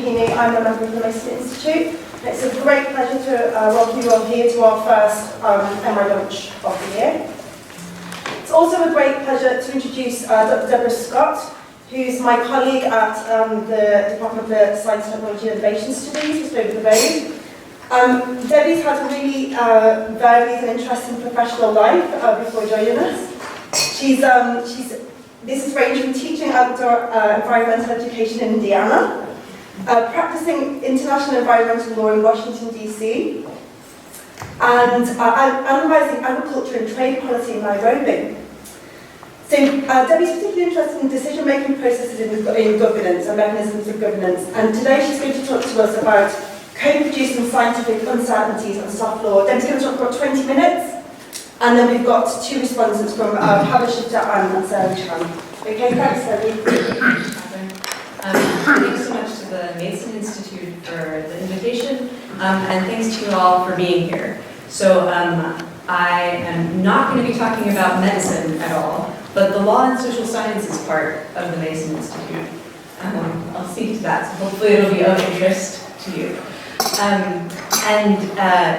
Heaney. I'm a member of the Mason Institute. It's a great pleasure to welcome you all here to our first MI lunch of the year. It's also a great pleasure to introduce Dr. Deborah Scott, who's my colleague at the Department of Science, Technology and Innovation Studies, just over the road. Debbie's had a really varied and interesting professional life before joining us. This has ranged from teaching outdoor environmental education in Indiana, practicing international environmental law in Washington, D.C., and analysing agriculture and trade policy in Nairobi. So Debbie's particularly interested in decision-making processes in governance and mechanisms of governance, and today she's going to talk to us about co-producing scientific uncertainties and soft law. Debbie's going to talk for about 20 minutes, and then we've got two respondents from Pablo Shifter and Sarah Chan. Okay, thanks, Debbie. Thanks so much to the Mason Institute for the invitation, and thanks to you all for being here. So I am not going to be talking about medicine at all, but the law and social sciences part of the Mason Institute. I'll speak to that, so hopefully it'll be of interest to you.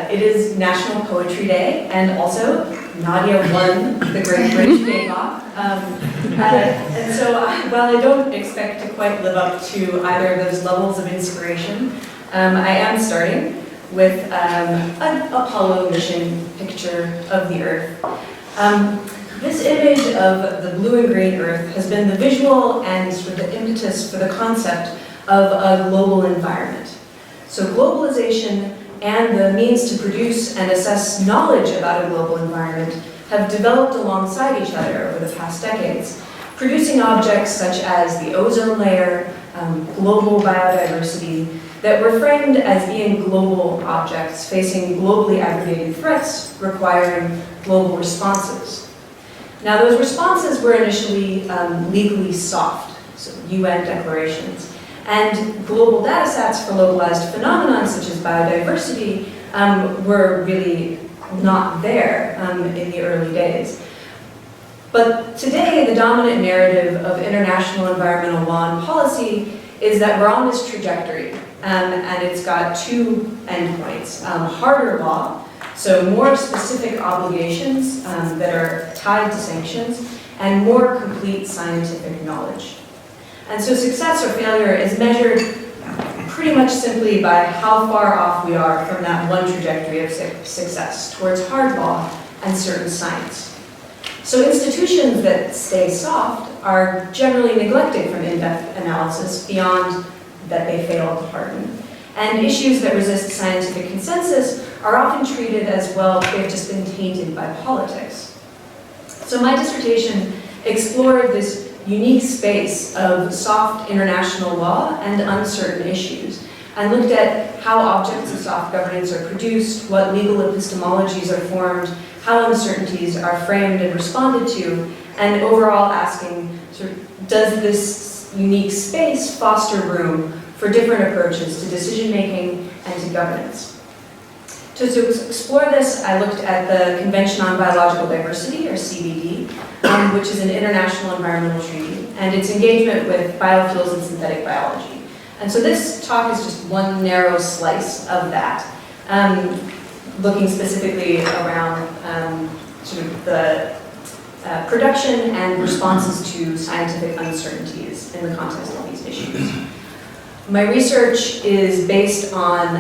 It is National Poetry Day, and also Nadia won the Great British Bake Off. And so while I don't expect to quite live up to either of those levels of inspiration, I am starting with an Apollo mission picture of the Earth. This image of the blue and green Earth has been the visual and sort of the impetus for the concept of a global environment. So globalization and the means to produce and assess knowledge about a global environment have developed alongside each other over the past decades, producing objects such as the ozone layer, global biodiversity, that were framed as being global objects facing globally aggregated threats requiring global responses. Now, those responses were initially legally soft, so UN declarations, and global data sets for localized phenomena such as biodiversity were really not there in the early days. But today, the dominant narrative of international environmental law and policy is that we're on this trajectory, and it's got two endpoints. Harder law, so more specific obligations that are tied to sanctions, and more complete scientific knowledge. And so success or failure is measured pretty much simply by how far off we are from that one trajectory of success towards hard law and certain science. So institutions that stay soft are generally neglected from in-depth analysis beyond that they fail to harden. And issues that resist scientific consensus are often treated as, well, they've just been tainted by politics. So my dissertation explored this unique space of soft international law and uncertain issues, and looked at how objects of soft governance are produced, what legal epistemologies are formed, how uncertainties are framed and responded to, and overall asking, sort of, does this unique space foster room for different approaches to decision-making and to governance? To explore this, I looked at the Convention on Biological Diversity, or CBD, which is an international environmental treaty, and its engagement with biofuels and synthetic biology. And so this talk is just one narrow slice of that, looking specifically around sort of the production and responses to scientific uncertainties in the context of these issues. My research is based on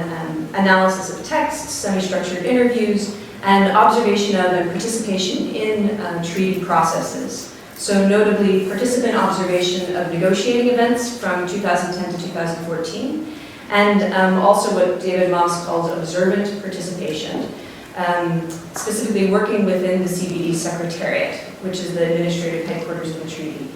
analysis of texts, semi-structured interviews, and observation of and participation in treaty processes. So notably, participant observation of negotiating events from 2010 to 2014, and also what David Moss calls observant participation, specifically working within the CBD Secretariat, which is the administrative headquarters of the treaty.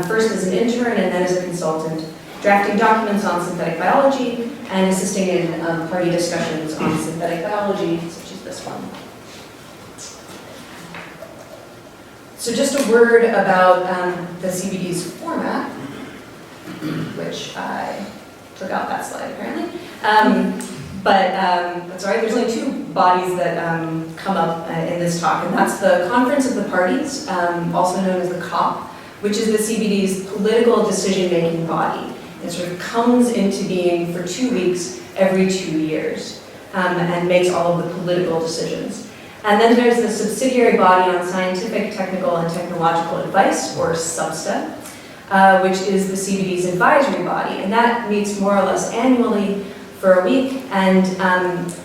First as an intern and then as a consultant, drafting documents on synthetic biology and assisting in party discussions on synthetic biology, such as this one. So just a word about the CBD's format, which I took out that slide apparently. That's all right, there's only two bodies that come up in this talk, and that's the Conference of the Parties, also known as the COP, which is the CBD's political decision-making body. It sort of comes into being for 2 weeks every 2 years and makes all of the political decisions. And then there's the subsidiary body on scientific, technical, and technological advice, or SUBSTA, which is the CBD's advisory body, and that meets more or less annually for a week and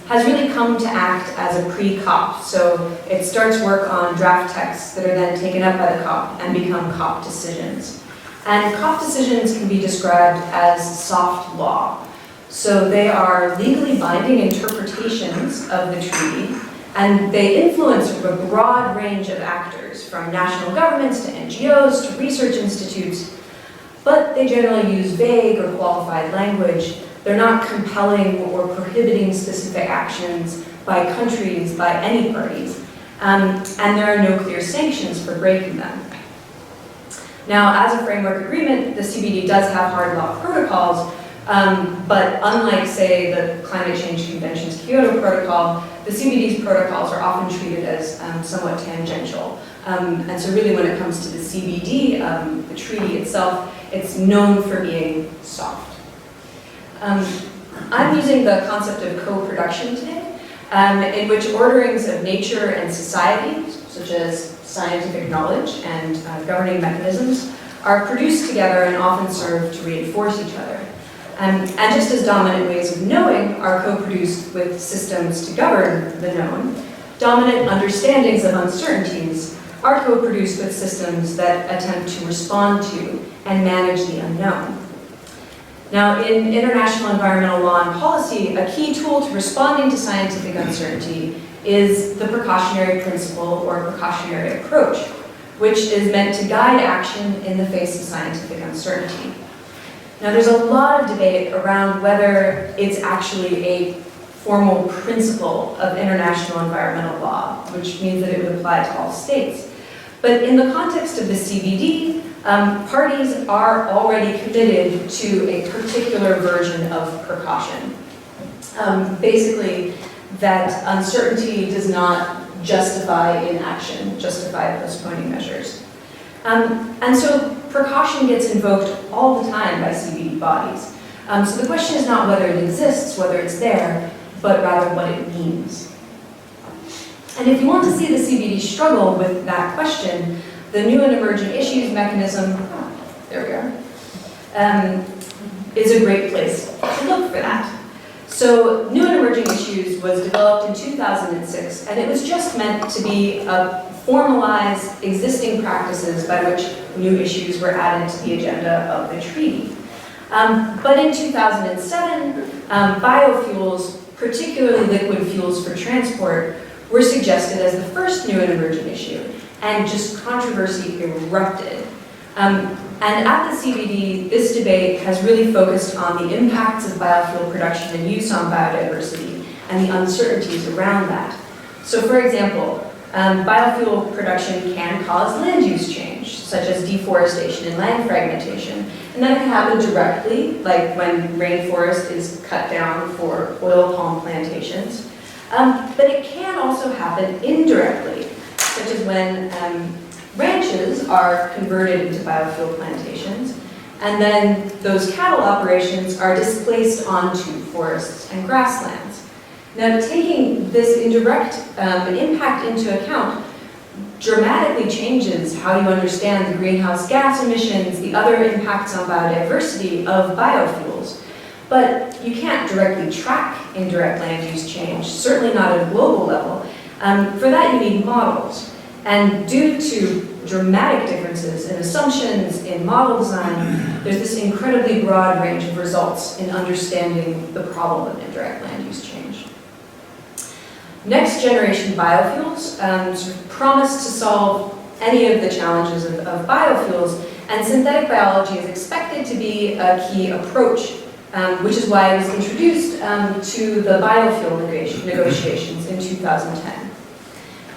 has really come to act as a pre-COP. So it starts work on draft texts that are then taken up by the COP and become COP decisions. And COP decisions can be described as soft law. So they are legally binding interpretations of the treaty, and they influence a broad range of actors, from national governments to NGOs to research institutes, but they generally use vague or qualified language. They're not compelling or prohibiting specific actions by countries, by any parties, and there are no clear sanctions for breaking them. Now, as a framework agreement, the CBD does have hard law protocols, but unlike, say, the Climate Change Convention's Kyoto Protocol, the CBD's protocols are often treated as somewhat tangential. And so really when it comes to the CBD, the treaty itself, it's known for being soft. I'm using the concept of co-production today, in which orderings of nature and society, such as scientific knowledge and governing mechanisms, are produced together and often serve to reinforce each other. And just as dominant ways of knowing are co-produced with systems to govern the known, dominant understandings of uncertainties are co-produced with systems that attempt to respond to and manage the unknown. Now, in international environmental law and policy, a key tool to responding to scientific uncertainty is the precautionary principle or precautionary approach, which is meant to guide action in the face of scientific uncertainty. Now, there's a lot of debate around whether it's actually a formal principle of international environmental law, which means that it would apply to all states. But in the context of the CBD, parties are already committed to a particular version of precaution. Basically, that uncertainty does not justify inaction, justify postponing measures. And so precaution gets invoked all the time by CBD bodies. So the question is not whether it exists, whether it's there, but rather what it means. And if you want to see the CBD struggle with that question, the new and emerging issues mechanism, there we are, is a great place to look for that. So new and emerging issues was developed in 2006, and it was just meant to be formalize existing practices by which new issues were added to the agenda of the treaty. But in 2007, biofuels, particularly liquid fuels for transport, were suggested as the first new and emerging issue, and just controversy erupted. And at the CBD, this debate has really focused on the impacts of biofuel production and use on biodiversity and the uncertainties around that. So for example, biofuel production can cause land use change, such as deforestation and land fragmentation. And that can happen directly, like when rainforest is cut down for oil palm plantations. But it can also happen indirectly, such as when ranches are converted into biofuel plantations, and then those cattle operations are displaced onto forests and grasslands. Now, taking this indirect impact into account dramatically changes how you understand the greenhouse gas emissions, the other impacts on biodiversity of biofuels. But you can't directly track indirect land use change, certainly not at a global level. For that, you need models. And due to dramatic differences in assumptions, in model design, there's this incredibly broad range of results in understanding the problem of indirect land use change. Next generation biofuels sort of promise to solve any of the challenges of biofuels, and synthetic biology is expected to be a key approach, which is why it was introduced to the biofuel negotiations in 2010.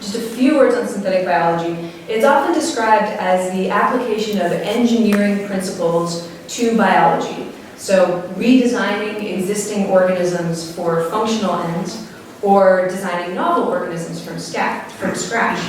Just a few words on synthetic biology. It's often described as the application of engineering principles to biology. So redesigning existing organisms for functional ends, or designing novel organisms from scratch.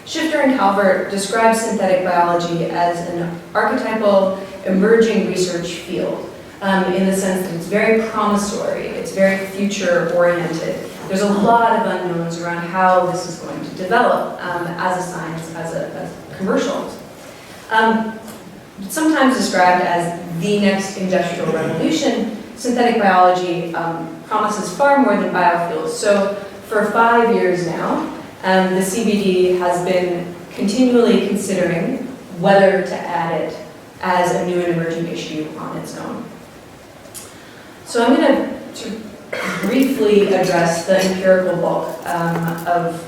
Shifter and Calvert describe synthetic biology as an archetypal emerging research field, in the sense that it's very promissory, it's very future-oriented. There's a lot of unknowns around how this is going to develop as a science, as a commercial. Sometimes described as the next industrial revolution, synthetic biology promises far more than biofuels. So for 5 years now, the CBD has been continually considering whether to add it as a new and emerging issue on its own. So I'm going to briefly address the empirical bulk of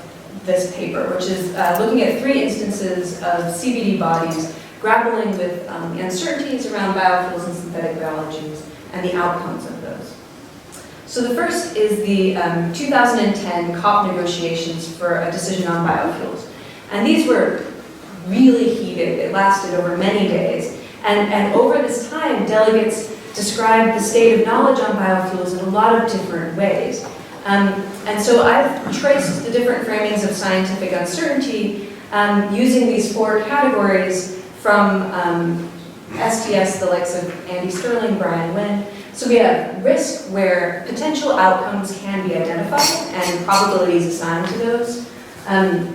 this paper, which is looking at 3 instances of CBD bodies grappling with the uncertainties around biofuels and synthetic biologies and the outcomes of those. So the first is the 2010 COP negotiations for a decision on biofuels. And these were really heated. It lasted over many days. And over this time, delegates described the state of knowledge on biofuels in a lot of different ways. And so I've traced the different framings of scientific uncertainty using these 4 categories from STS, the likes of Andy Sterling, Brian Wynn. So we have risk, where potential outcomes can be identified and probabilities assigned to those.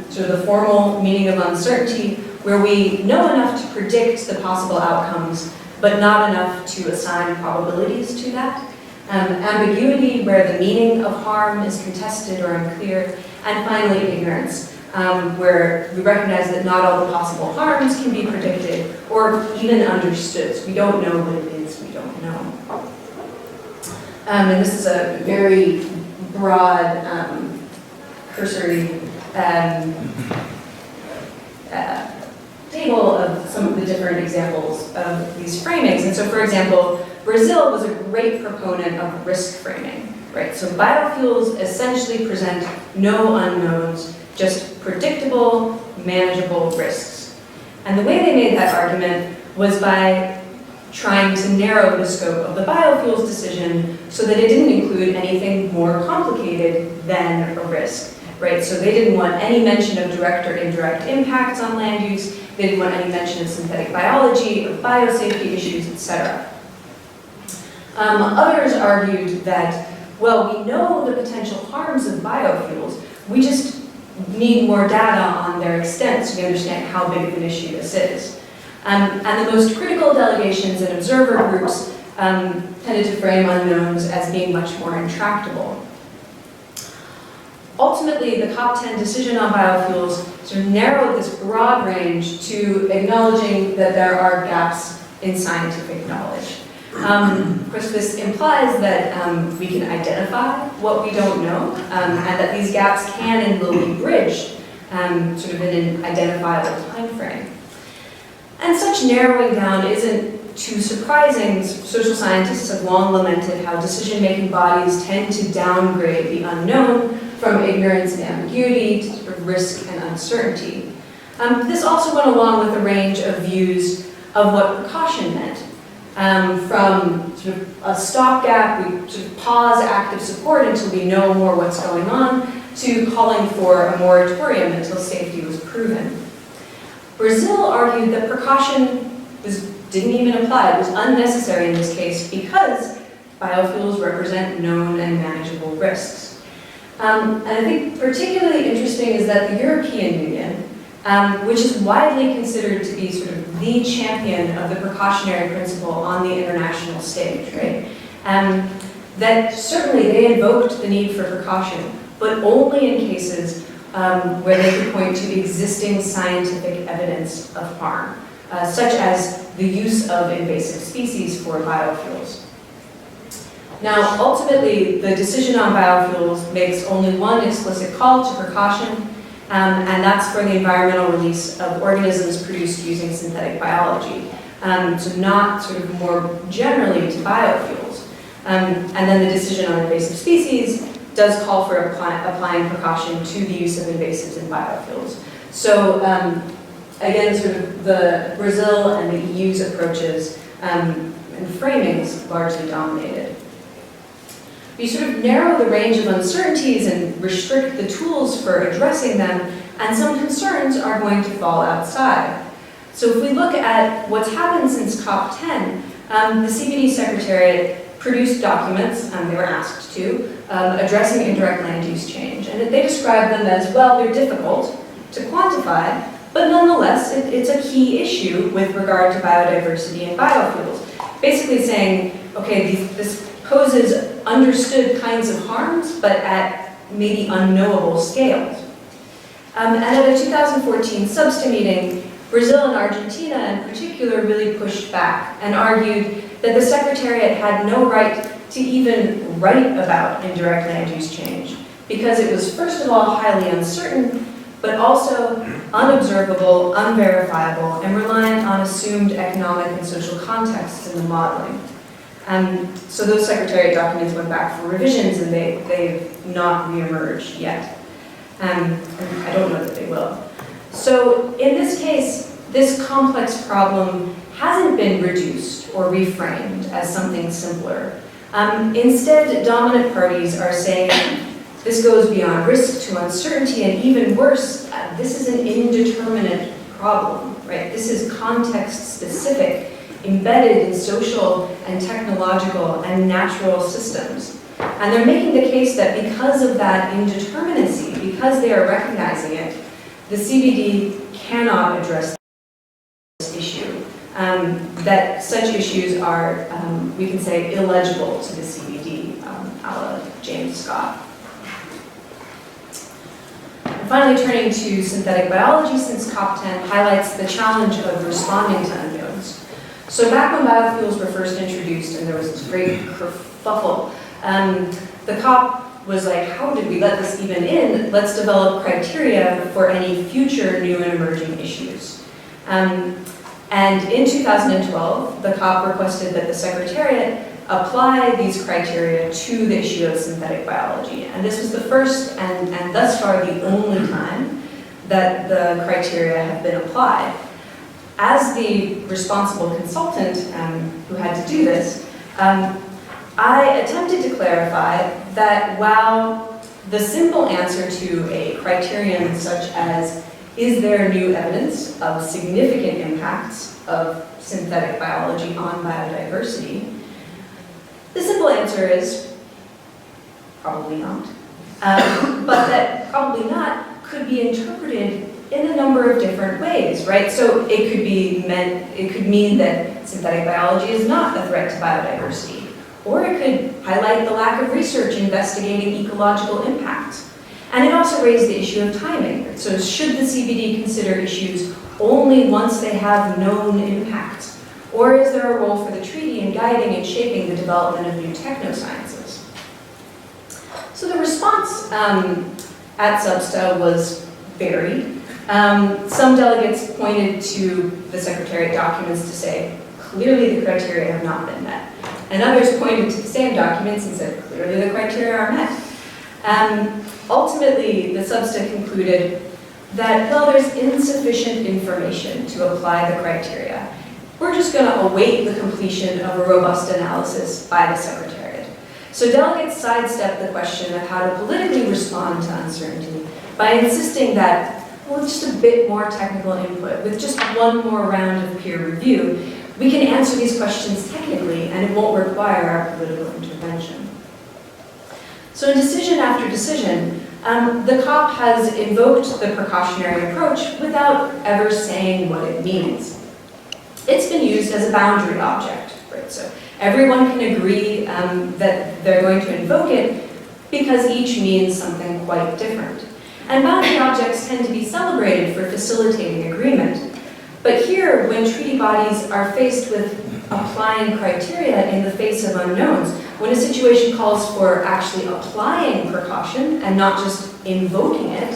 Sort of the formal meaning of uncertainty, where we know enough to predict the possible outcomes, but not enough to assign probabilities to that. Ambiguity, where the meaning of harm is contested or unclear. And finally, ignorance, where we recognize that not all the possible harms can be predicted or even understood. So we don't know what it is we don't know. And this is a very broad, cursory table of some of the different examples of these framings. And so, for example, Brazil was a great proponent of risk framing, right? So biofuels essentially present no unknowns, just predictable, manageable risks. And the way they made that argument was by trying to narrow the scope of the biofuels decision so that it didn't include anything more complicated than a risk, right? So they didn't want any mention of direct or indirect impacts on land use. They didn't want any mention of synthetic biology or biosafety issues, etc. Others argued that, well, we know the potential harms of biofuels, we just need more data on their extent so we understand how big of an issue this is. And the most critical delegations and observer groups tended to frame unknowns as being much more intractable. Ultimately, the COP10 decision on biofuels sort of narrowed this broad range to acknowledging that there are gaps in scientific knowledge. Of course, this implies that we can identify what we don't know, and that these gaps can and will be bridged sort of in an identifiable time frame. And such narrowing down isn't too surprising. Social scientists have long lamented how decision-making bodies tend to downgrade the unknown from ignorance and ambiguity to sort of risk and uncertainty. This also went along with a range of views of what precaution meant. From sort of a stopgap, we sort of pause active support until we know more what's going on, to calling for a moratorium until safety was proven. Brazil argued that precaution didn't even apply. It was unnecessary in this case because biofuels represent known and manageable risks. And I think particularly interesting is that the European Union, which is widely considered to be sort of the champion of the precautionary principle on the international stage, right? That certainly they invoked the need for precaution, but only in cases where they could point to existing scientific evidence of harm, such as the use of invasive species for biofuels. Now, ultimately, the decision on biofuels makes only one explicit call to precaution, and that's for the environmental release of organisms produced using synthetic biology, so not sort of more generally to biofuels. And then the decision on invasive species does call for applying precaution to the use of invasives in biofuels. So again, sort of the Brazil and the EU's approaches and framings largely dominated. We sort of narrow the range of uncertainties and restrict the tools for addressing them, and some concerns are going to fall outside. So if we look at what's happened since COP10, the CBD Secretariat produced documents, they were asked to, addressing indirect land use change. And they described them as, well, they're difficult to quantify, but nonetheless, it's a key issue with regard to biodiversity and biofuels. Basically saying, okay, this poses understood kinds of harms, but at maybe unknowable scales. And at a 2014 SBSTA meeting, Brazil and Argentina in particular really pushed back and argued that the Secretariat had no right to even write about indirect land use change because it was, first of all, highly uncertain, but also unobservable, unverifiable, and reliant on assumed economic and social contexts in the modeling. So those Secretariat documents went back for revisions, and they've not reemerged yet. And I don't know that they will. So in this case, this complex problem hasn't been reduced or reframed as something simpler. Instead, dominant parties are saying this goes beyond risk to uncertainty, and even worse, this is an indeterminate problem, right? This is context-specific, embedded in social and technological and natural systems. And they're making the case that because of that indeterminacy, because they are recognizing it, the CBD cannot address this issue. That such issues are, we can say, illegible to the CBD, a la James Scott. And finally, turning to synthetic biology, since COP10 highlights the challenge of responding to unknowns. So back when biofuels were first introduced, and there was this great kerfuffle, the COP was like, how did we let this even in? Let's develop criteria for any future new and emerging issues. And in 2012, the COP requested that the Secretariat apply these criteria to the issue of synthetic biology. And this was the first and thus far the only time that the criteria have been applied. As the responsible consultant who had to do this, I attempted to clarify that while the simple answer to a criterion such as is there new evidence of significant impacts of synthetic biology on biodiversity, the simple answer is probably not. But that probably not could be interpreted in a number of different ways, right? So it could mean that synthetic biology is not a threat to biodiversity. Or it could highlight the lack of research investigating ecological impact. And it also raised the issue of timing. So should the CBD consider issues only once they have known impact? Or is there a role for the treaty in guiding and shaping the development of new technosciences? So the response at SBSTA was varied. Some delegates pointed to the Secretariat documents to say, clearly the criteria have not been met. And others pointed to the same documents and said, clearly the criteria are met. Ultimately, the SBSTA concluded that, well, there's insufficient information to apply the criteria. We're just going to await the completion of a robust analysis by the Secretariat. So delegates sidestepped the question of how to politically respond to uncertainty by insisting that, well, just a bit more technical input, with just one more round of peer review, we can answer these questions technically, and it won't require our political intervention. So in decision after decision, the COP has invoked the precautionary approach without ever saying what it means. It's been used as a boundary object, right? So everyone can agree that they're going to invoke it because each means something quite different. And boundary objects tend to be celebrated for facilitating agreement. But here, when treaty bodies are faced with applying criteria in the face of unknowns, when a situation calls for actually applying precaution and not just invoking it,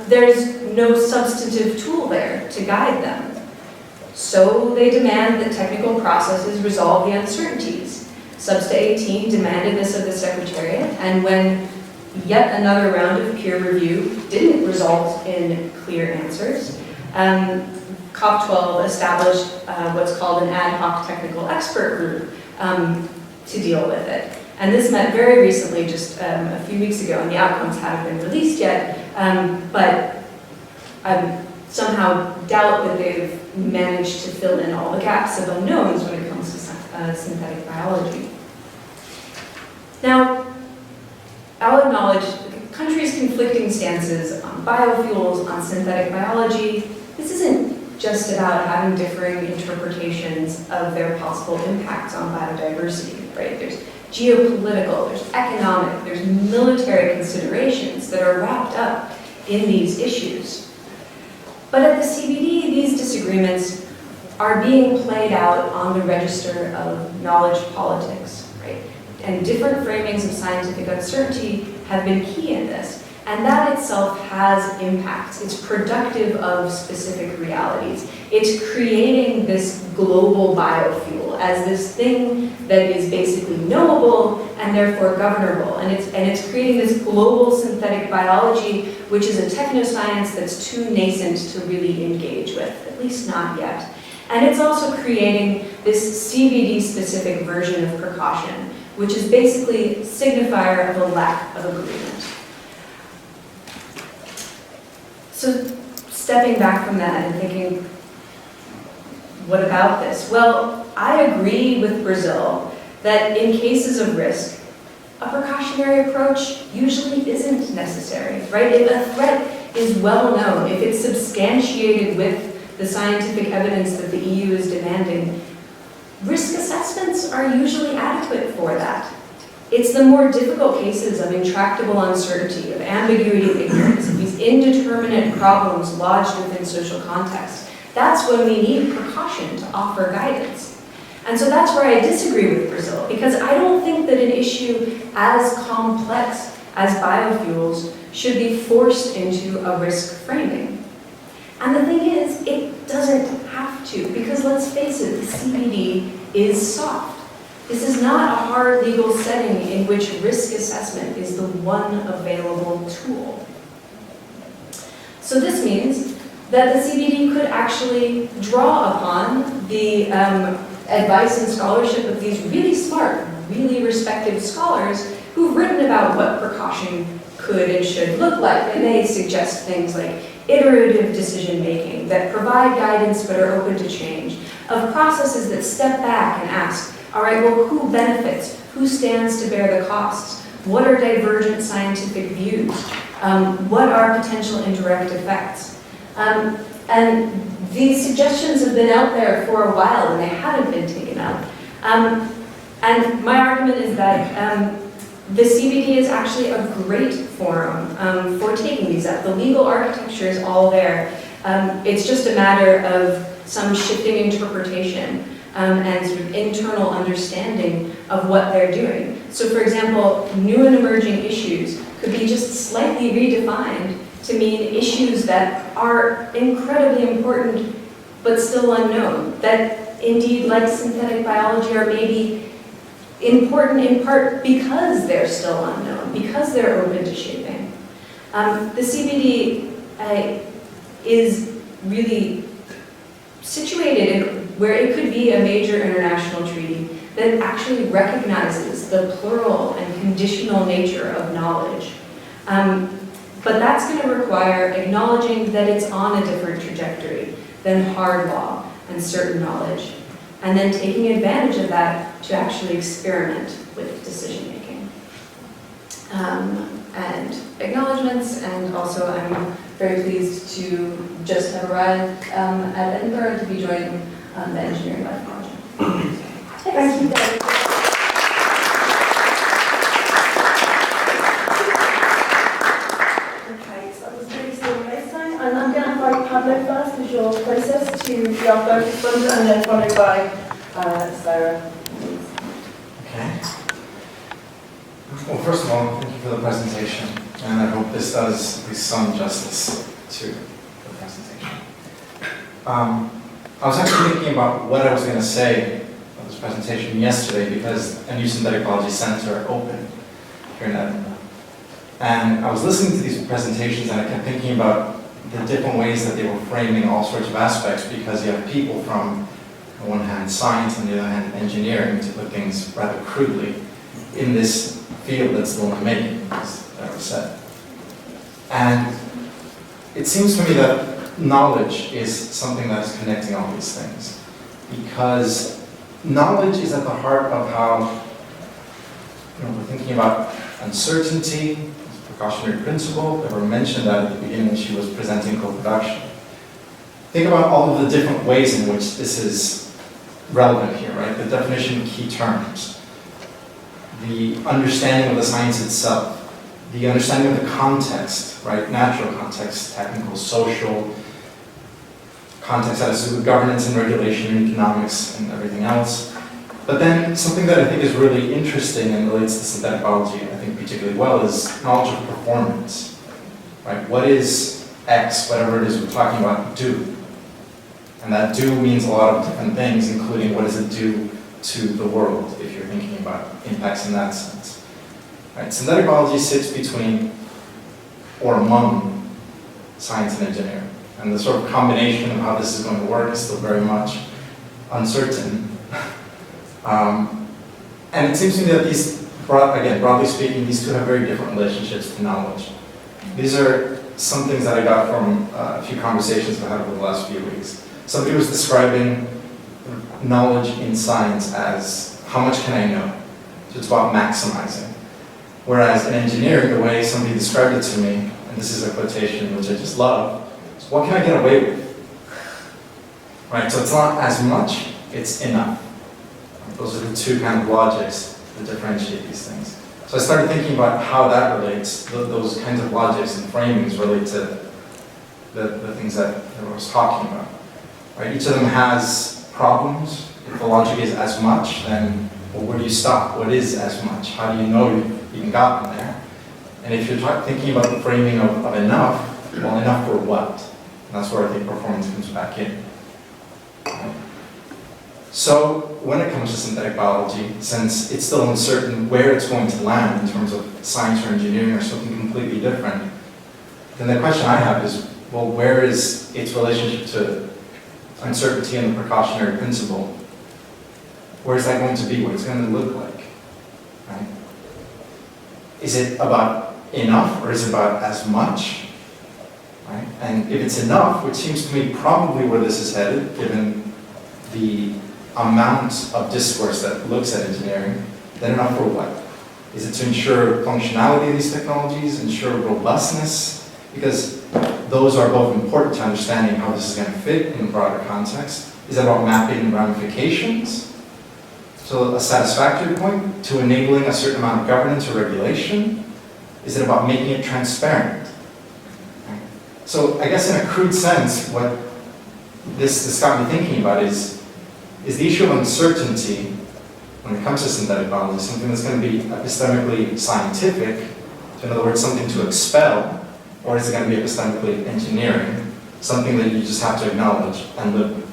there's no substantive tool there to guide them. So they demand that technical processes resolve the uncertainties. SBSTA 18 demanded this of the Secretariat, and when yet another round of peer review didn't result in clear answers, COP12 established what's called an ad hoc technical expert group to deal with it. And this met very recently, just a few weeks ago, and the outcomes haven't been released yet, but I somehow doubt that they've managed to fill in all the gaps of unknowns when it comes to synthetic biology. Now, I'll acknowledge countries' conflicting stances on biofuels, on synthetic biology. This isn't just about having differing interpretations of their possible impacts on biodiversity, right? There's geopolitical, there's economic, there's military considerations that are wrapped up in these issues. But at the CBD, these disagreements are being played out on the register of knowledge politics, right? And different framings of scientific uncertainty have been key in this. And that itself has impacts. It's productive of specific realities. It's creating this global biofuel as this thing that is basically knowable and therefore governable. And it's creating this global synthetic biology, which is a technoscience that's too nascent to really engage with, at least not yet. And it's also creating this CBD-specific version of precaution, which is basically signifier of a lack of agreement. So stepping back from that and thinking, what about this? Well, I agree with Brazil that in cases of risk, a precautionary approach usually isn't necessary, right? If a threat is well known, if it's substantiated with the scientific evidence that the EU is demanding, risk assessments are usually adequate for that. It's the more difficult cases of intractable uncertainty, of ambiguity of ignorance, of these indeterminate problems lodged within social context. That's when we need precaution to offer guidance. And so that's where I disagree with Brazil, because I don't think that an issue as complex as biofuels should be forced into a risk framing. And the thing is, it doesn't have to, because let's face it, the CBD is soft. This is not a hard legal setting in which risk assessment is the one available tool. So this means that the CBD could actually draw upon the advice and scholarship of these really smart, really respected scholars who've written about what precaution could and should look like. And they suggest things like iterative decision-making that provide guidance but are open to change, of processes that step back and ask, all right, well, who benefits? Who stands to bear the costs? What are divergent scientific views? What are potential indirect effects? And these suggestions have been out there for a while and they haven't been taken up. And my argument is that the CBD is actually a great forum for taking these up. The legal architecture is all there. It's just a matter of some shifting interpretation and sort of internal understanding of what they're doing. So for example, new and emerging issues could be just slightly redefined to mean issues that are incredibly important but still unknown, that indeed, like synthetic biology, are maybe important in part because they're still unknown, because they're open to shaping. The CBD is really situated where it could be a major international treaty that actually recognizes the plural and conditional nature of knowledge. But that's going to require acknowledging that it's on a different trajectory than hard law and certain knowledge, and then taking advantage of that to actually experiment with decision-making. And acknowledgements, and also I'm very pleased to just have arrived at Edinburgh to be joining the Engineering Life Project. Thank you, David. Okay, so that was really still baseline, and I'm going to invite Pablo first, as you're closest to be our focus funder, and then followed by Sarah. Okay. Well, first of all, thank you for the presentation, and I hope this does at least some justice to the presentation. I was actually thinking about what I was going to say about this presentation yesterday because a new synthetic biology center opened here in Edinburgh. And I was listening to these presentations and I kept thinking about the different ways that they were framing all sorts of aspects, because you have people from, on one hand, science, on the other hand, engineering, to put things rather crudely, in this field that's still in the making, as that was said. And it seems to me that knowledge is something that is connecting all these things, because knowledge is at the heart of how we're thinking about uncertainty, precautionary principle. Deborah mentioned that at the beginning when she was presenting co-production. Think about all of the different ways in which this is relevant here, right? The definition of key terms, the understanding of the science itself, the understanding of the context, right? Natural context, technical, social, context that has to do with governance and regulation and economics and everything else. But then something that I think is really interesting and relates to synthetic biology, I think particularly well, is knowledge of performance, right? What is X, whatever it is we're talking about, do? And that do means a lot of different things, including what does it do to the world, if you're thinking about impacts in that sense. Right? Synthetic biology sits between or among science and engineering. And the sort of combination of how this is going to work is still very much uncertain. And it seems to me that these, again, broadly speaking, these two have very different relationships to knowledge. These are some things that I got from a few conversations I've had over the last few weeks. Somebody was describing knowledge in science as how much can I know? So it's about maximizing. Whereas in engineering, the way somebody described it to me, and this is a quotation which I just love, is what can I get away with? Right, so it's not as much, it's enough. Those are the two kind of logics that differentiate these things. So I started thinking about how that relates, those kinds of logics and framings relate to the things that I was talking about. Right? Each of them has problems. If the logic is as much, then well, where do you stop? What is as much? How do you know you've even gotten there? And if you're thinking about the framing of enough, well, enough for what? And that's where I think performance comes back in. Right? So when it comes to synthetic biology, since it's still uncertain where it's going to land in terms of science or engineering or something completely different, then the question I have is, well, where is its relationship to uncertainty and the precautionary principle? Where is that going to be? What it's going to look like? Right? Is it about enough or is it about as much? Right? And if it's enough, which seems to me probably where this is headed, given the amount of discourse that looks at engineering, then enough for what? Is it to ensure functionality of these technologies, ensure robustness? Because those are both important to understanding how this is going to fit in a broader context. Is it about mapping ramifications? So a satisfactory point to enabling a certain amount of governance or regulation? Is it about making it transparent? So I guess in a crude sense, what this got me thinking about is the issue of uncertainty when it comes to synthetic biology something that's going to be epistemically scientific, so in other words, something to expel, or is it going to be epistemically engineering, something that you just have to acknowledge and live with?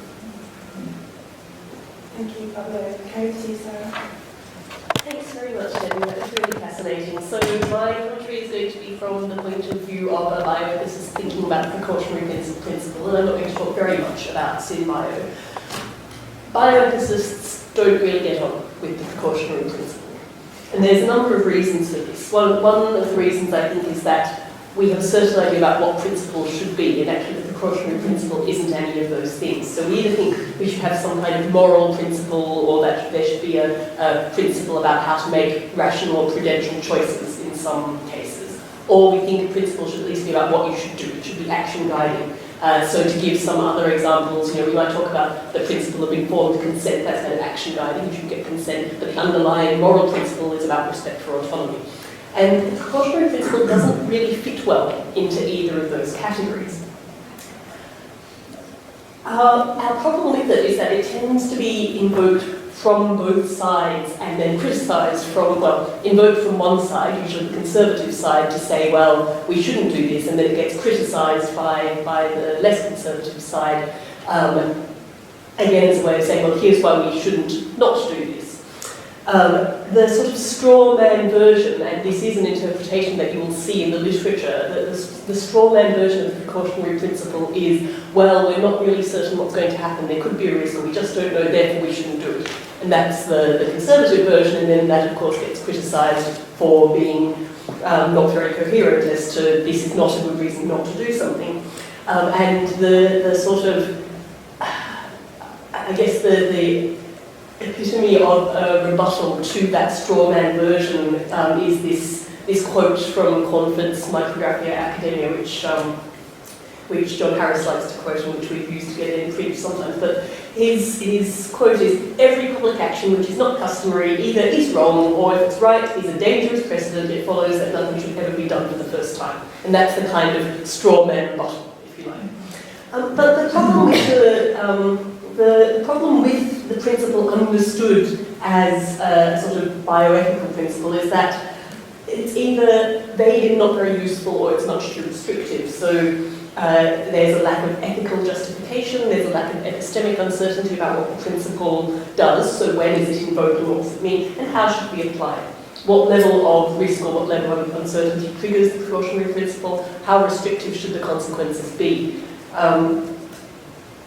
Thank you, Pablo. Carry to you, Sarah. Thanks very much, Jenny. That was really fascinating. So my commentary is going to be from the point of view of a bioethicist thinking about the precautionary principle, and I'm not going to talk very much about SynBio. Bioethicists don't really get on with the precautionary principle. And there's a number of reasons for this. One of the reasons I think is that we have a certain idea about what principle should be, and actually the precautionary principle isn't any of those things. So we either think we should have some kind of moral principle, or that there should be a principle about how to make rational or prudential choices in some cases. Or we think a principle should at least be about what you should do. It should be action guiding. So to give some other examples, we might talk about the principle of informed consent. That's kind of action guiding. You should get consent. But the underlying moral principle is about respect for autonomy. And the precautionary principle doesn't really fit well into either of those categories. Our problem with it is that it tends to be invoked from both sides and then criticised from, invoked from one side, usually the conservative side, to say, well, we shouldn't do this, and then it gets criticised by the less conservative side, again as a way of saying, well, here's why we shouldn't not do this. The sort of straw man version, and this is an interpretation that you will see in the literature, the straw man version of the precautionary principle is, well, we're not really certain what's going to happen, there could be a risk, and we just don't know, therefore we shouldn't do it. And that's the conservative version, and then that of course gets criticised for being not very coherent as to this is not a good reason not to do something. And the sort of, I guess the epitome of a rebuttal to that straw man version is this quote from Cornford's Micrographia Academia, which John Harris likes to quote and which we've used to get in print sometimes. But his quote is, "Every public action which is not customary either is wrong or if it's right is a dangerous precedent. It follows that nothing should ever be done for the first time." And that's the kind of straw man rebuttal, if you like. But the problem with the problem with the principle understood as a sort of bioethical principle is that it's either vague and not very useful, or it's much too restrictive. So there's a lack of ethical justification, there's a lack of epistemic uncertainty about what the principle does, so when is it invoked and what does it mean, and how should we apply it? What level of risk or what level of uncertainty triggers the precautionary principle? How restrictive should the consequences be?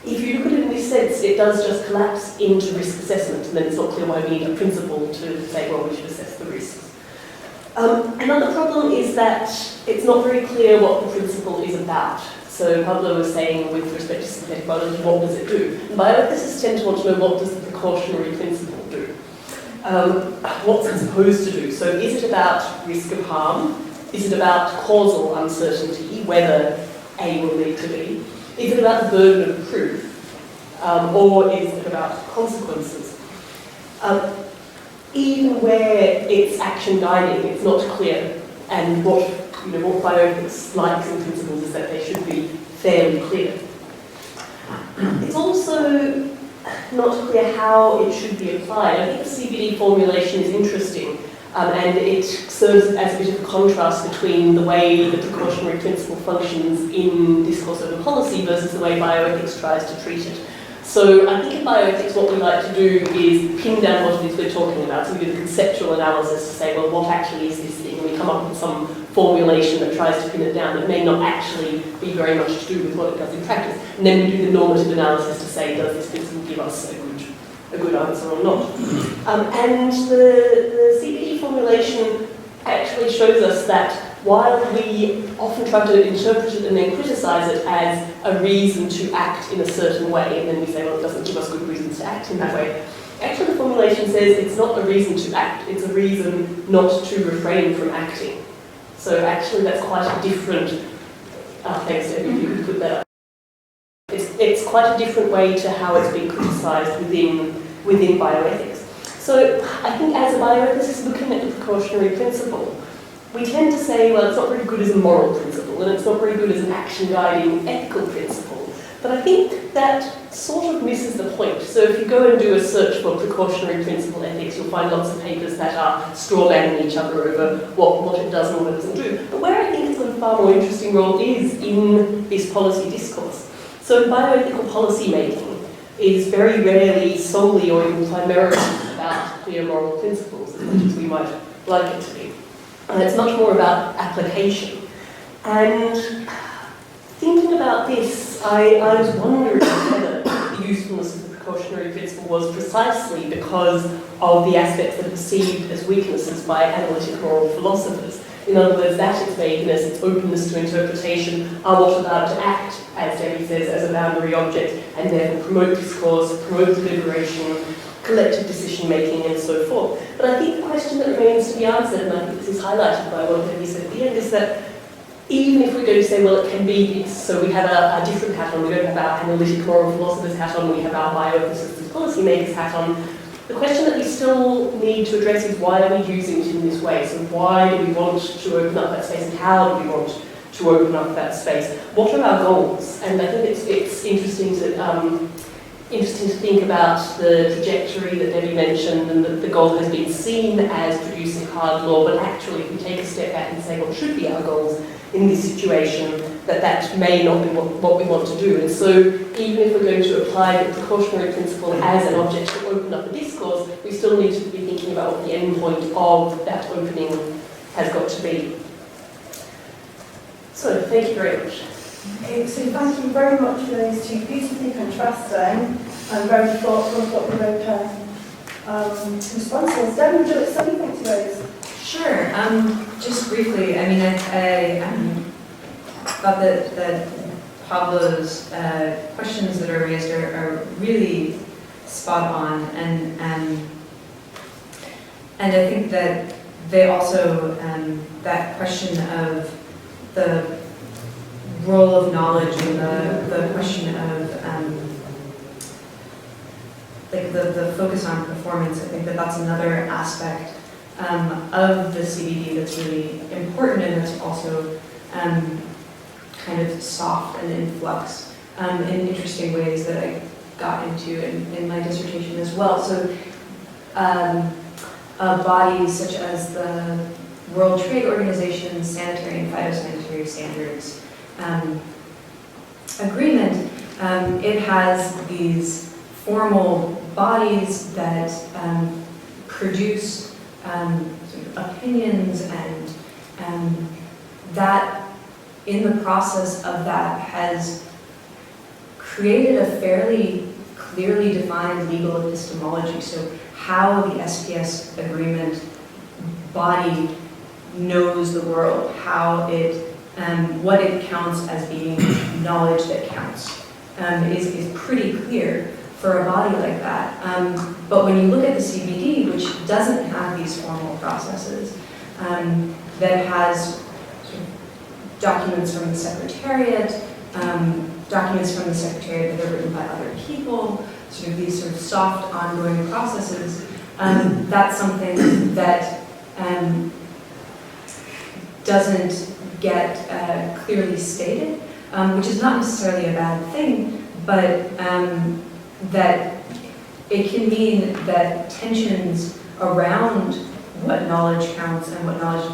If you look at it in this sense, it does just collapse into risk assessment, and then it's not clear why we need a principle to say, well, we should assess the risks. Another problem is that it's not very clear what the principle is about. So Pablo was saying with respect to synthetic biology, what does it do? And bioethicists tend to want to know, what does the precautionary principle do? What's it supposed to do? So is it about risk of harm? Is it about causal uncertainty, whether A will lead to B? Is it about the burden of proof? Or is it about consequences? Even where it's action guiding, it's not clear. And what bioethics likes and principles is that they should be fairly clear. It's also not clear how it should be applied. I think the CBD formulation is interesting, and it serves as a bit of a contrast between the way the precautionary principle functions in discourse over policy versus the way bioethics tries to treat it. So I think in bioethics what we like to do is pin down what it is we're talking about. So we do the conceptual analysis to say, well, what actually is this thing? And we come up with some formulation that tries to pin it down that may not actually be very much to do with what it does in practice. And then we do the normative analysis to say, does this principle give us a good answer or not? And the CBD formulation actually shows us that while we often try to interpret it and then criticize it as a reason to act in a certain way, and then we say, well, it doesn't give us good reasons to act in that way, actually the formulation says it's not a reason to act, it's a reason not to refrain from acting. So actually that's quite a different, thanks Debbie, if you could put that up. It's quite a different way to how it's being criticised within bioethics. So I think as a bioethicist looking at the precautionary principle, we tend to say, well, it's not very good as a moral principle, and it's not very good as an action-guiding ethical principle. But I think that sort of misses the point. So if you go and do a search for precautionary principle ethics, you'll find lots of papers that are straw-manning each other over what it does and what it doesn't do. But where I think it's got a far more interesting role is in this policy discourse. So bioethical policy making is very rarely solely or even primarily about clear moral principles, as much as we might like it to be. And it's much more about application. And thinking about this, I was wondering whether the usefulness of the precautionary principle was precisely because of the aspects that are perceived as weaknesses by analytic moral philosophers. In other words, that its vagueness, its openness to interpretation, are what allowed to act, as Debbie says, as a boundary object, and therefore promote discourse, promote deliberation, collective decision-making, and so forth. But I think the question that remains to be answered, and I think this is highlighted by what Debbie said at the end, is that even if we're going to say, well, it can be, so we have a different hat on, we don't have our analytic moral philosophers hat on, we have our bioethicists and policymakers hat on, the question that we still need to address is, why are we using it in this way? So why do we want to open up that space, and how do we want to open up that space? What are our goals? And I think it's interesting to think about the trajectory that Debbie mentioned, and that the goal has been seen as producing hard law, but actually if we take a step back and say what should be our goals in this situation, that may not be what we want to do. And so even if we're going to apply the precautionary principle as an object to open up a discourse, we still need to be thinking about what the end point of that opening has got to be. So thank you very much. Okay, so thank you very much for those two beautifully contrasting and very thoughtful and thought-provoking responses. Debbie, would you like to say anything to those? Sure. Just briefly, I mean, I thought that Pablo's questions that are raised are really spot on, and I think that they also, that question of the role of knowledge and the question of like the focus on performance, I think that that's another aspect of the CBD that's really important, and that's also kind of soft and in flux in interesting ways that I got into in my dissertation as well. So bodies such as the World Trade Organization's Sanitary and Phytosanitary Standards Agreement, it has these formal bodies that produce sort of opinions, and that in the process of that has created a fairly clearly defined legal epistemology. So how the SPS agreement body knows the world, how it, what it counts as being knowledge that counts, is pretty clear for a body like that. But when you look at the CBD, which doesn't have these formal processes, that has sort of documents from the Secretariat, documents from the Secretariat that are written by other people, sort of these sort of soft, ongoing processes, that's something that doesn't get clearly stated, which is not necessarily a bad thing, but that it can mean that tensions around what knowledge counts and what knowledge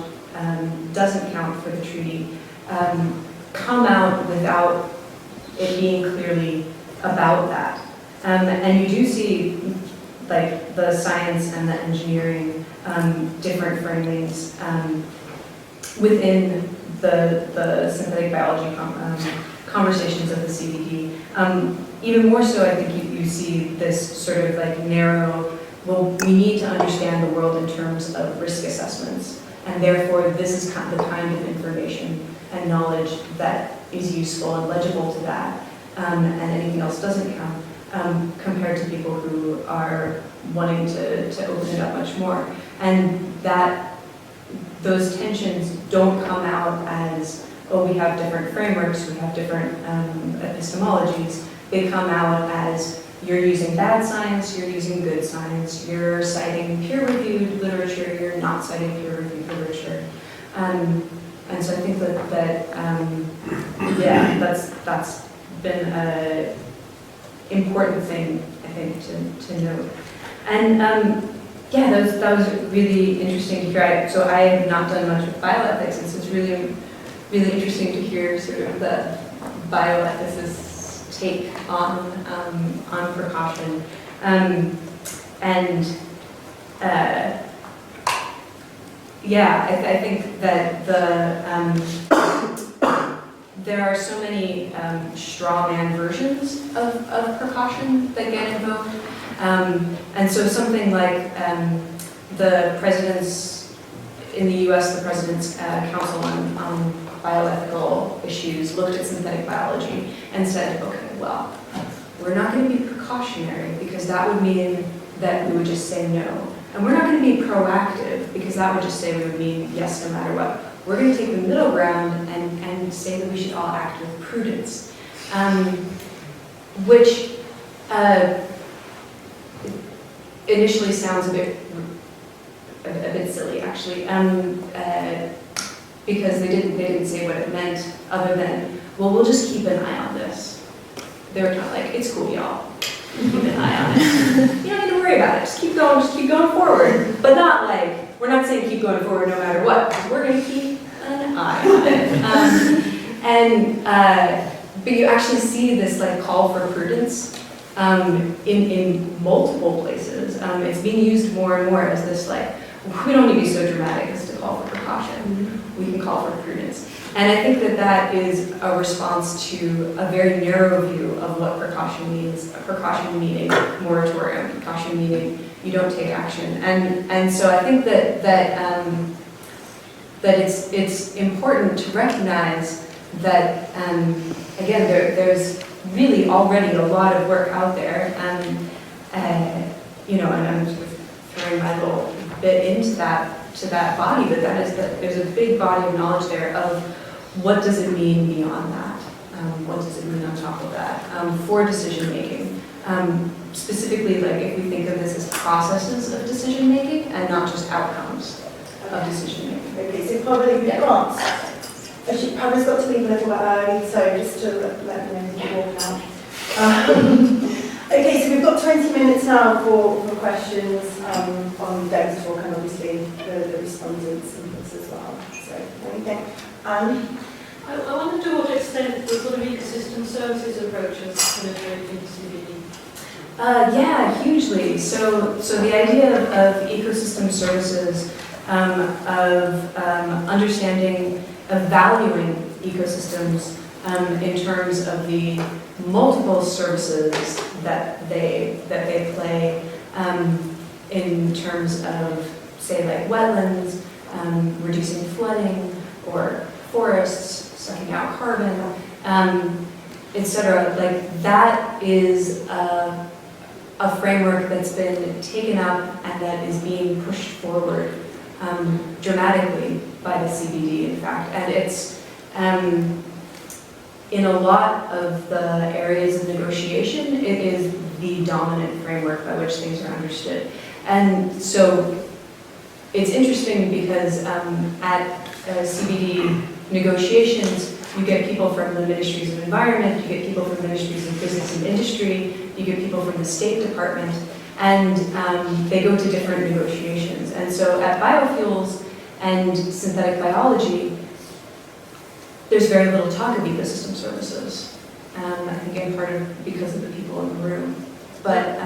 doesn't count for the treaty come out without it being clearly about that. And you do see, like, the science and the engineering different framings within the synthetic biology conversations of the CBD. Even more so, I think you see this sort of like narrow, well, we need to understand the world in terms of risk assessments, and therefore this is the kind of information and knowledge that is useful and legible to that, and anything else doesn't count, compared to people who are wanting to open it up much more. And that those tensions don't come out as, oh, we have different frameworks, we have different epistemologies. They come out as, you're using bad science, you're using good science, you're citing peer-reviewed literature, you're not citing peer-reviewed literature. And so I think that yeah, that's been an important thing, I think, to note. And yeah, that was really interesting to hear. So I have not done much with bioethics, and so it's really, really interesting to hear sort of the bioethicist take on precaution. Yeah, I think that there are so many straw man versions of precaution that get invoked. And so something like the president's, in the US, the President's Council on Bioethical Issues looked at synthetic biology and said, okay, well, we're not going to be precautionary because that would mean that we would just say no. And we're not going to be proactive because that would just say we would mean yes no matter what. We're going to take the middle ground and say that we should all act with prudence, which initially sounds a bit silly, actually, because they didn't say what it meant other than, well, we'll just keep an eye on this. They were kind of like, it's cool, y'all. Keep an eye on it. You don't need to worry about it. Just keep going forward. But not like, we're not saying keep going forward no matter what, because we're going to keep an eye on it. But you actually see this like call for prudence in multiple places. It's being used more and more as this like, we don't need to be so dramatic as to call for precaution. We can call for prudence. And I think that is a response to a very narrow view of what precaution means. Precaution meaning moratorium, precaution meaning you don't take action. And so I think that it's important to recognize that, again, there's really already a lot of work out there, you know, and I'm sort of throwing my little bit into that body, but there's a big body of knowledge there of what does it mean beyond that? What does it mean on top of that for decision making? Specifically, like if we think of this as processes of decision making and not just outcomes of decision making. Okay, so probably we've got, actually Pamela's got to leave a little bit early, so just to let me know to walk out. Okay, so we've got 20 minutes now for questions on Deb's talk and obviously the respondents' inputs as well. So, anything? Anne? I wonder to what extent the sort of ecosystem services approach has penetrated into CBD. Yeah, hugely. So the idea of ecosystem services, of understanding, of valuing ecosystems in terms of the multiple services that they play in terms of, say, like wetlands, reducing flooding, or forests, sucking out carbon, etc. Like that is a framework that's been taken up and that is being pushed forward dramatically by the CBD, in fact. And it's in a lot of the areas of negotiation, it is the dominant framework by which things are understood. And so it's interesting because at CBD negotiations, you get people from the ministries of environment, you get people from ministries of business and industry, you get people from the State Department, and they go to different negotiations. And so at biofuels and synthetic biology, there's very little talk of ecosystem services. I think in part because of the people in the room. But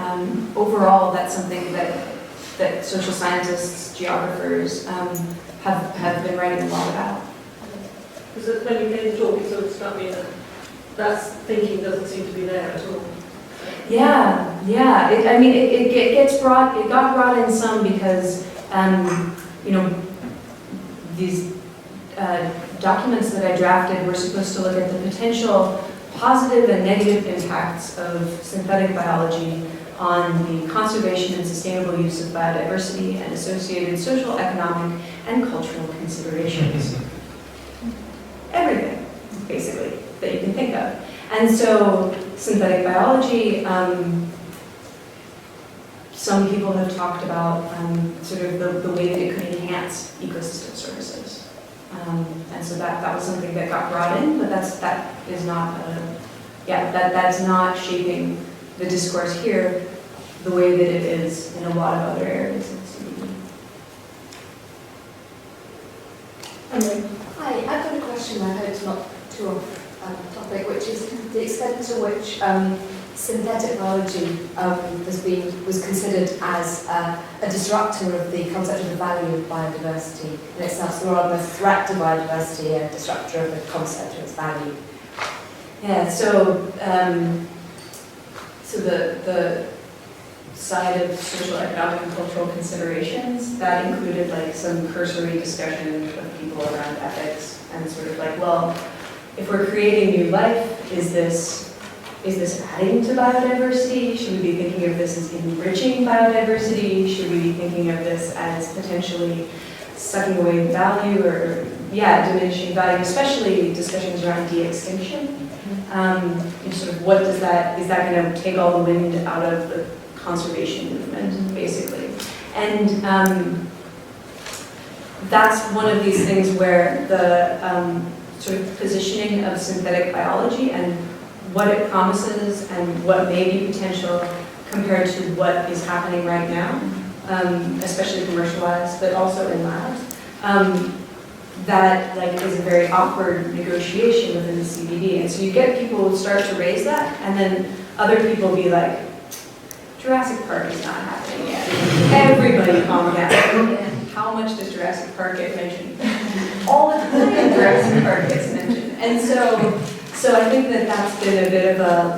overall, that's something that social scientists, geographers have been writing a lot about. Because when you came to talk, it sort of struck me that that thinking doesn't seem to be there at all. Yeah. It got brought in some because, you know, these documents that I drafted were supposed to look at the potential positive and negative impacts of synthetic biology on the conservation and sustainable use of biodiversity and associated social, economic, and cultural considerations. Everything, basically, that you can think of. And so synthetic biology, some people have talked about sort of the way that it could enhance ecosystem services. And so that was something that got brought in, but that's not shaping the discourse here the way that it is in a lot of other areas of CBD. Hi, I've got a question I hope it's not too off topic, which is the extent to which synthetic biology was considered as a disruptor of the concept of the value of biodiversity in itself, so rather than a threat to biodiversity, a disruptor of the concept of its value. Yeah, so the side of social, economic, and cultural considerations, that included like some cursory discussion of people around ethics and sort of like, well, if we're creating new life, is this adding to biodiversity? Should we be thinking of this as enriching biodiversity? Should we be thinking of this as potentially sucking away value or diminishing value, especially discussions around de-extinction? Sort of what does that, is that going to take all the wind out of the conservation movement, basically? And that's one of these things where the sort of positioning of synthetic biology and what it promises and what may be potential compared to what is happening right now, especially commercialized, but also in labs, that like is a very awkward negotiation within the CBD. And so you get people who start to raise that, and then other people be like, Jurassic Park is not happening yet. Everybody calm down. And how much does Jurassic Park get mentioned? All the time Jurassic Park gets mentioned. And so I think that that's been a bit of a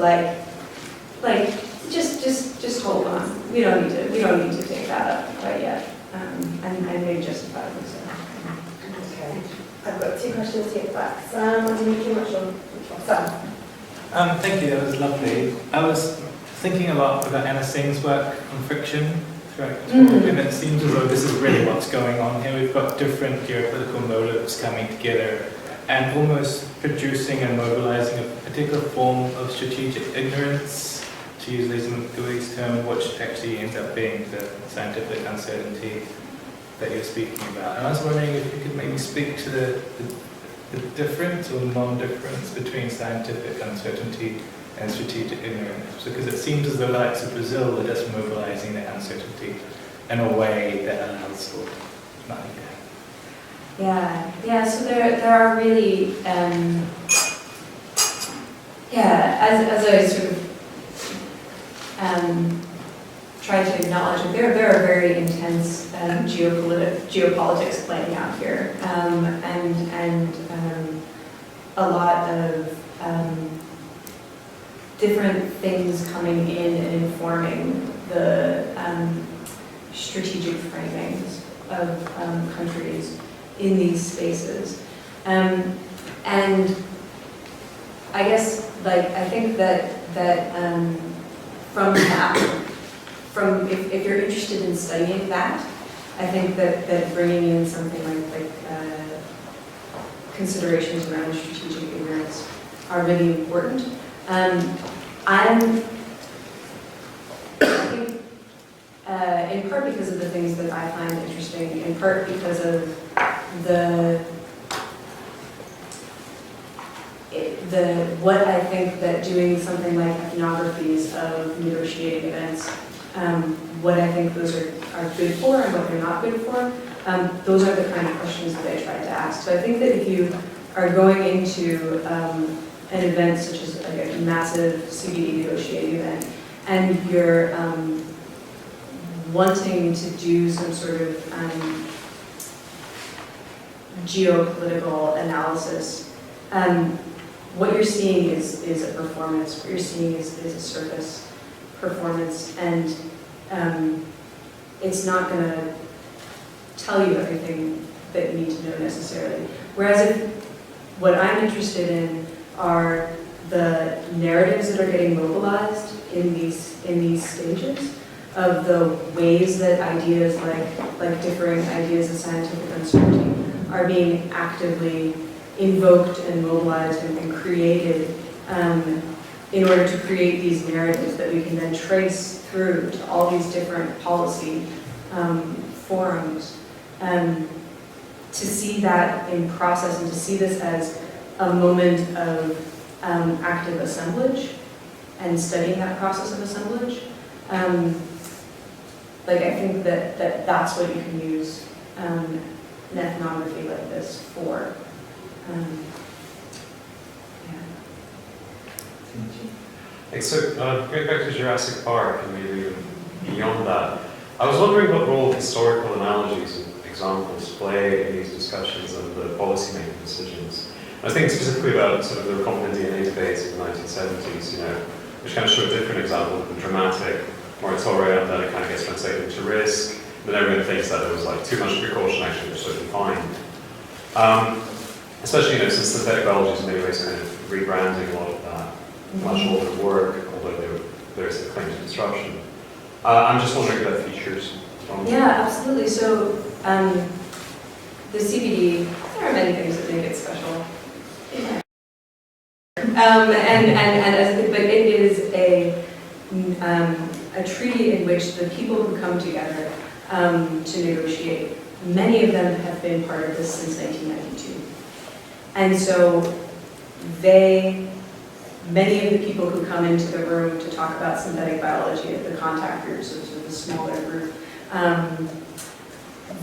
like just hold on. We don't need to take that up quite yet. And maybe justifiably so. Okay. I've got two questions here at the back. Sam, I didn't too much on Sam. Thank you, that was lovely. I was thinking a lot about Anna Singh's work on friction throughout the talk, and it seems as though this is really what's going on here. We've got different geopolitical motives coming together and almost producing and mobilizing a particular form of strategic ignorance, to use Lisa McGui's term, which actually ends up being the scientific uncertainty that you're speaking about. And I was wondering if you could maybe speak to the difference or non-difference between scientific uncertainty and strategic ignorance, because it seems as though, like in Brazil, they're just mobilizing the uncertainty in a way that allows for nothing. Yeah. So there are really, as I sort of tried to acknowledge, there are very intense geopolitics playing out here, and a lot of different things coming in and informing the strategic framings of countries in these spaces. And I guess, I think that from that, if you're interested in studying that, I think that bringing in something like considerations around strategic ignorance are really important. I think, in part because of the things that I find interesting, in part because of what I think that doing something like ethnographies of negotiating events, what I think those are good for and what they're not good for, those are the kind of questions that I tried to ask. So I think that if you are going into an event such as a massive CBD negotiating event, and you're wanting to do some sort of geopolitical analysis, what you're seeing is a performance. What you're seeing is a surface performance, and it's not going to tell you everything that you need to know necessarily. Whereas what I'm interested in are the narratives that are getting mobilized in these stages, of the ways that ideas like differing ideas of scientific uncertainty are being actively invoked and mobilized and created in order to create these narratives that we can then trace through to all these different policy forums. To see that in process and to see this as a moment of active assemblage and studying that process of assemblage, I think that that's what you can use an ethnography like this for. So going back to Jurassic Park and maybe even beyond that, I was wondering what role historical analogies and examples play in these discussions and the policy-making decisions. I was thinking specifically about sort of the recombinant DNA debates in the 1970s, which kind of showed a different example of the dramatic moratorium, then it kind of gets translated into risk, then everyone thinks that there was too much precaution actually, which was fine. Especially, since synthetic biology is in many ways kind of rebranding a lot of that much older work, although there's a claim to disruption. I'm just wondering if that features. Yeah, absolutely. So the CBD, there are many things that make it special. But it is a treaty in which the people who come together to negotiate, many of them have been part of this since 1992. And so many of the people who come into the room to talk about synthetic biology at the contact groups, which is the smaller group,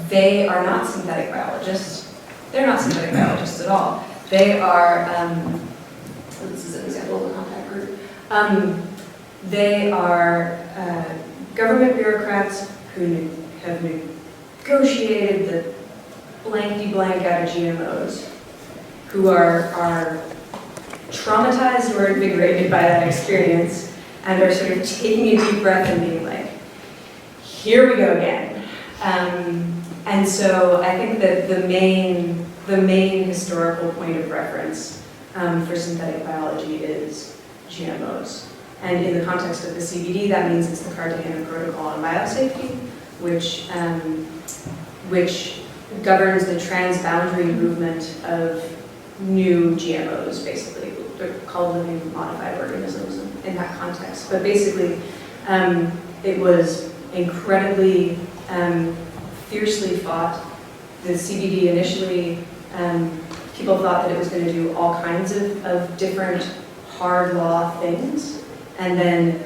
they are not synthetic biologists. They're not synthetic biologists at all. They are, this is an example of a contact group. They are government bureaucrats who have negotiated the blankety-blank out of GMOs, who are traumatized or invigorated by that experience and are sort of taking a deep breath and being like, here we go again. And so I think that the main historical point of reference for synthetic biology is GMOs. And in the context of the CBD, that means it's the Cartagena Protocol on Biosafety, which governs the transboundary movement of new GMOs, basically. They're called living modified organisms in that context. But basically, it was incredibly fiercely fought. The CBD initially, people thought that it was going to do all kinds of different hard law things. And then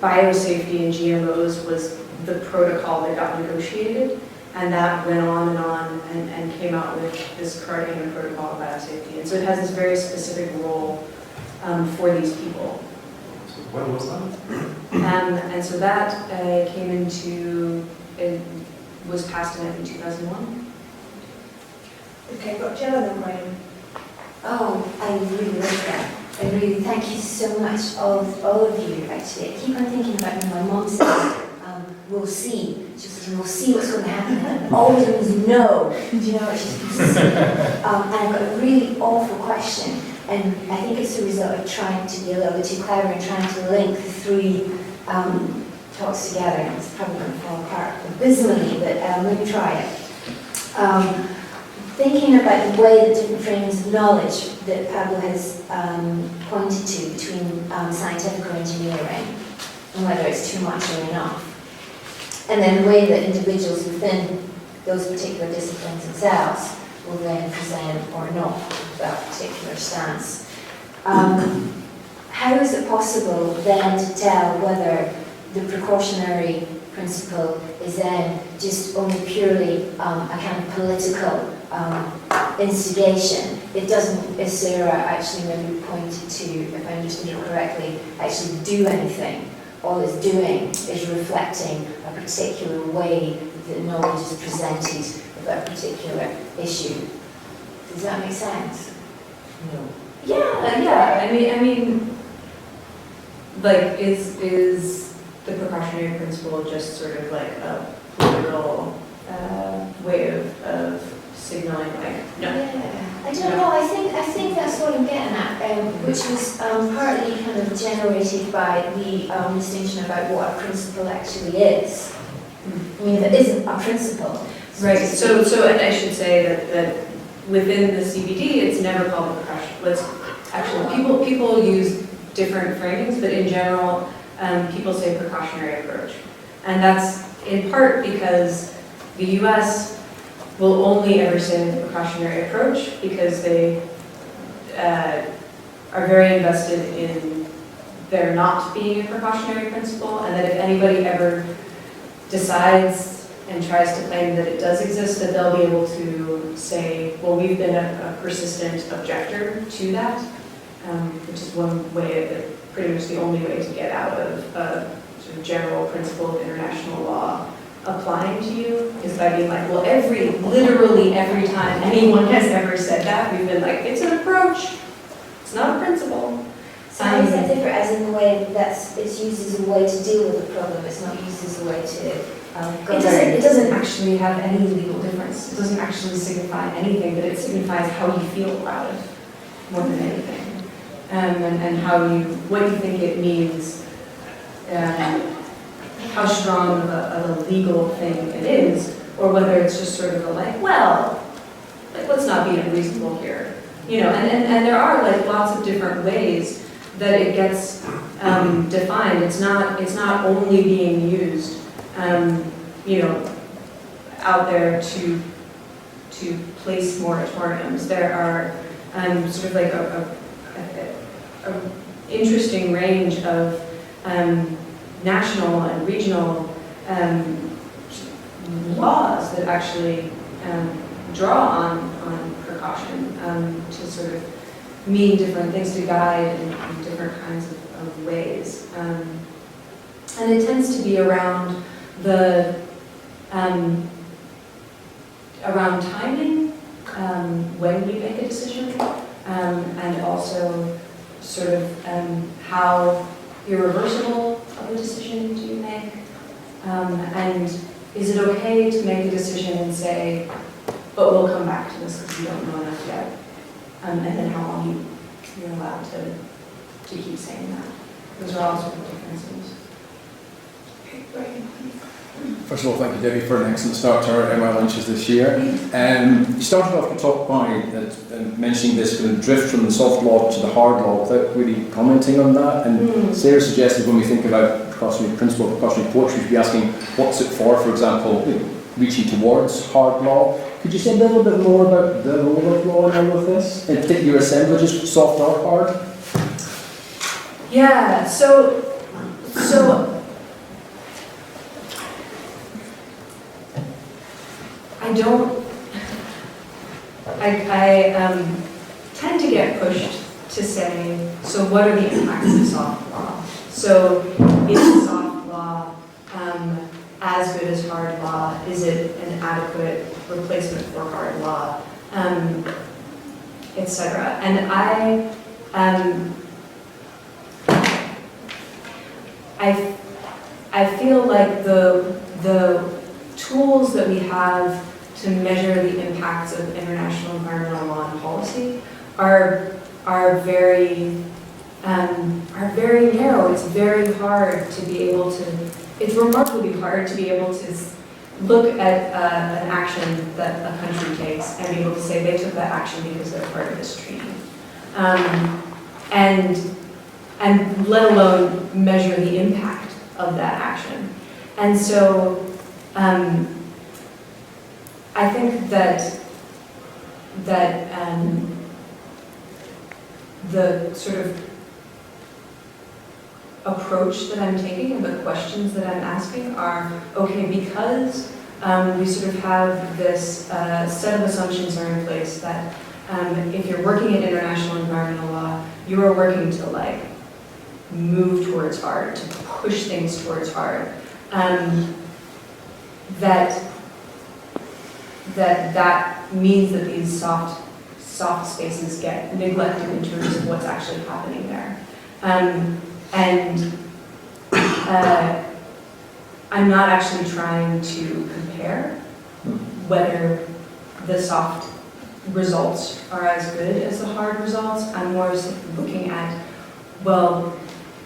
biosafety and GMOs was the protocol that got negotiated. And that went on and came out with this Cartagena Protocol of Biosafety. And so it has this very specific role for these people. So when was that? And so that came into, it was passed in, I think, 2001. Okay, got Jill and then Graham. Oh, I really like that. I really thank you so much, all of you, actually. I keep on thinking about when my mom says, we'll see. She says, we'll see what's going to happen. And always means no. Do you know what she's going to say? And I've got a really awful question. And I think it's a result of trying to be a little bit too clever and trying to link the three talks together. It's probably going to fall apart abysmally, but let me try it. Thinking about the way that different frames of knowledge that Pablo has pointed to between scientific engineering and whether it's too much or enough. And then the way that individuals within those particular disciplines themselves will then present or not that particular stance. How is it possible then to tell whether the precautionary principle is then just only purely a kind of political instigation? It doesn't, as Sarah actually maybe pointed to, if I understood it correctly, actually do anything. All it's doing is reflecting a particular way that knowledge is presented about a particular issue. Does that make sense? No. Yeah. I mean, like, is the precautionary principle just sort of like a political way of signaling, like, no? Yeah. I don't know. I think that's what I'm getting at, which was partly kind of generated by the distinction about what a principle actually is. I mean, if it isn't a principle. Right. So, and I should say that within the CBD, it's never called a precaution. Let's actually, people use different framings, but in general, people say precautionary approach, and that's in part because the U.S. will only ever say the precautionary approach because they are very invested in there not being a precautionary principle, and that if anybody ever decides and tries to claim that it does exist, that they'll be able to say, well, we've been a persistent objector to that, which is one way, pretty much the only way to get out of a sort of general principle of international law applying to you is by being like, well, literally every time anyone has ever said that, we've been like, it's an approach, it's not a principle. So how is that different, as in the way that it's used as a way to deal with the problem, it's not used as a way to go It doesn't actually have any legal difference. It doesn't actually signify anything, but it signifies how you feel about it more than anything. And what you think it means, how strong of a legal thing it is, or whether it's just sort of a let's not be unreasonable here. You know, and there are like lots of different ways that it gets defined. It's not only being used, out there to place moratoriums. There are sort of like a interesting range of national and regional laws that actually draw on precaution to sort of mean different things, to guide in different kinds of ways. And it tends to be around around timing, when you make a decision, and also sort of how irreversible of a decision do you make, and is it okay to make a decision and say, but we'll come back to this because we don't know enough yet, and then how long you're allowed to keep saying that. those are all sort of differences. First of all, thank you, Debbie, for an excellent start to our MI lunches this year. You started off the talk by mentioning this kind of drift from the soft law to the hard law without really commenting on that. And Sarah suggested when we think about precautionary principle, precautionary poetry, we should be asking what's it for example, reaching towards hard law. Could you say a little bit more about the role of law in all of this? In particular, assemblages, soft or hard? Yeah, so I tend to get pushed to say, so what are the impacts of soft law? So is soft law as good as hard law? Is it an adequate replacement for hard law? Etc. And I feel like the tools that we have to measure the impacts of international environmental law and policy are very narrow. It's very hard to be able to. It's remarkably hard to be able to look at an action that a country takes and be able to say they took that action because they're part of this treaty, and let alone measure the impact of that action. And so I think that the sort of approach that I'm taking and the questions that I'm asking are, okay, because we sort of have this set of assumptions are in place that if you're working in international environmental law, you are working to like move towards hard, to push things towards hard. That means that these soft spaces get neglected in terms of what's actually happening there. I'm not actually trying to compare whether the soft results are as good as the hard results. I'm more looking at, well,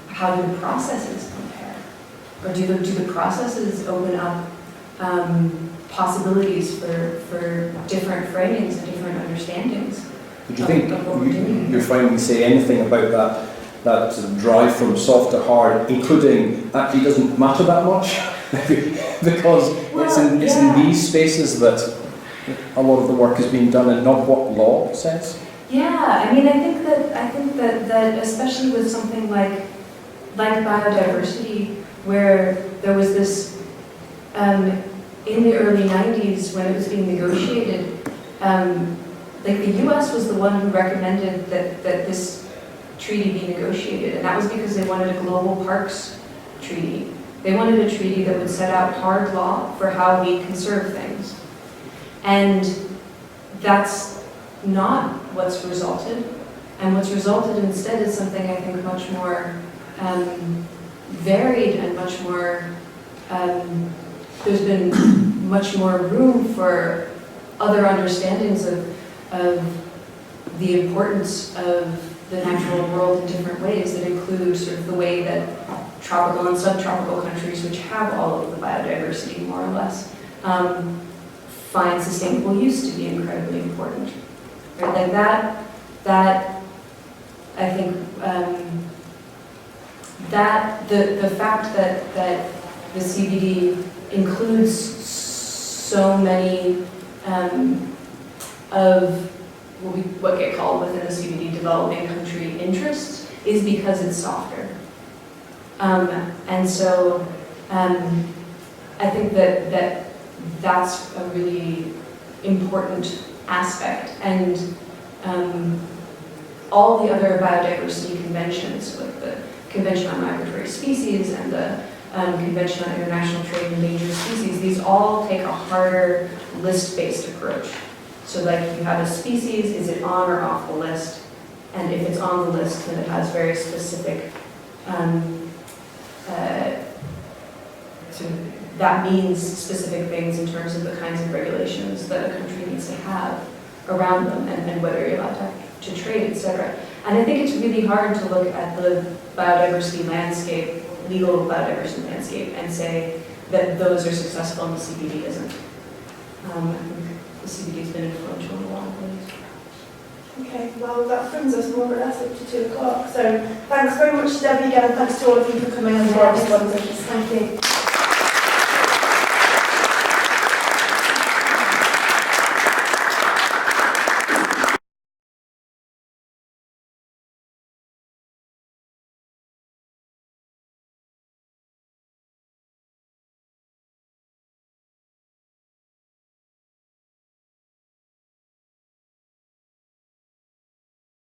how do the processes compare? Or do the processes open up possibilities for different framings and different understandings? Do you think your findings say anything about that sort of drive from soft to hard, including actually doesn't matter that much? Because it's in these spaces that a lot of the work is being done and not what law says? Yeah, I mean, I think that especially with something like biodiversity, where there was this, in the early 90s when it was being negotiated, like the US was the one who recommended that this treaty be negotiated, and that was because they wanted a global parks treaty. They wanted a treaty that would set out hard law for how we conserve things. And that's not what's resulted. And what's resulted instead is something I think much more varied and much more, there's been much more room for other understandings of the importance of the natural world in different ways that include sort of the way that tropical and subtropical countries, which have all of the biodiversity more or less, find sustainable use to be incredibly important. Right? Like that I think that the fact that the CBD includes so many of what get called within the CBD developing country interests is because it's softer. And so I think that's a really important aspect. And all the other biodiversity conventions, like the Convention on Migratory Species and the Convention on International Trade in Endangered Species, these all take a harder list-based approach. So like you have a species, is it on or off the list? And if it's on the list, then it has very specific, that means specific things in terms of the kinds of regulations that a country needs to have around them and whether you're allowed to trade, etc. And I think it's really hard to look at the biodiversity landscape, legal biodiversity landscape, and say that those are successful and the CBD isn't. I think the CBD has been influential in a lot of ways. Okay, well that brings us more or less up to 2 o'clock. So thanks very much to Debbie again, and thanks to all of you for coming on board. Thank you.